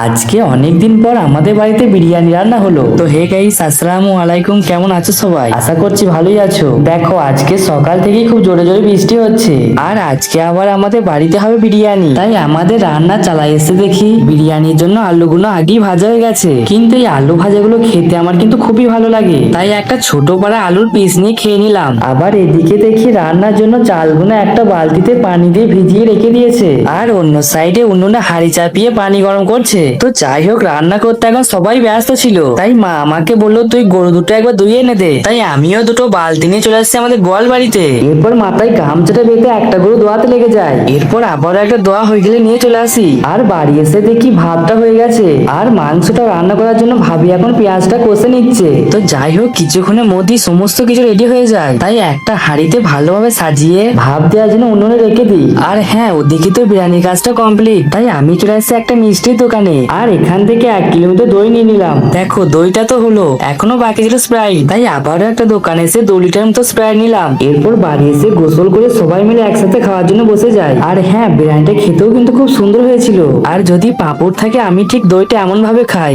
আজকে অনেকদিন পর আমাদের বাড়িতে বিরিয়ানি রান্না হলো। তো হে গাইস, আসসালামু আলাইকুম। কেমন আছো সবাই? আশা করছি ভালোই আছো। দেখো, আজকে সকাল থেকেই খুব জোরে জোরে বৃষ্টি হচ্ছে, আর আজকে আবার আমাদের বাড়িতে হবে বিরিয়ানি। তাই আমাদের রান্না চালাই এসে দেখি বিরিয়ানির জন্য আলুগুলো আগেই ভাজা হয়ে গেছে। কিন্তু এই আলু ভাজাগুলো খেতে আমার কিন্তু খুবই ভালো লাগে, তাই একটা ছোট পাড়া আলুর পিস নিয়ে খেয়ে নিলাম। আবার এদিকে দেখি রান্নার জন্য চালগুলো একটা বালতিতে পানি দিয়ে ভিজিয়ে রেখে দিয়েছে, আর অন্য সাইডে উনুনে হাঁড়ি চাপিয়ে পানি গরম করছে। তো যাই হোক, রান্না করতে এখন সবাই ব্যস্ত ছিল, তাই মা আমাকে বললো তুই গরু দুটো একবার ধুয়ে এনে দে। তাই আমিও দুটো বালতি নিয়ে চলে আসছি আমাদের গোয়াল বাড়িতে। এরপর মাথায় গামছাটা বেঁধে একটা গরু দোয়াতে লেগে যায়। এরপর আবার একটা দোয়া হয়ে গেলে নিয়ে চলে আসি, আর বাড়ি এসে দেখি ভাতটা হয়ে গেছে, আর মাংসটা রান্না করার জন্য ভাবি এখন পেঁয়াজটা কষে নিচ্ছে। তো যাই হোক, কিছুক্ষণের মধ্যেই সমস্ত কিছু রেডি হয়ে যায়। তাই একটা হাঁড়িতে ভালোভাবে সাজিয়ে ভাপ দেওয়ার জন্য উনুনে রেখে দিই। আর হ্যাঁ, ওদিকে তো বিরিয়ানির কাজটা কমপ্লিট, তাই আমি চলে আসছি একটা মিষ্টির দোকানে, আর এখান থেকে 1 কিলোমিটার দই নিয়ে নিলাম। দেখো, দইটা তো হলো, এখনো বাকি ছিল স্প্রাইট, তাই আবারও একটা দোকানে এসে 2 লিটার মতো স্প্রাইট নিলাম। এরপর বাড়ি এসে গোসল করে সবাই মিলে একসাথে খাওয়ার জন্য বসে যাই। আর হ্যাঁ, বিরিয়ানিটা খেতেও কিন্তু খুব সুন্দর হয়েছিল, আর যদি পাঁপড় থাকে আমি ঠিক দইটা এমন ভাবে খাই।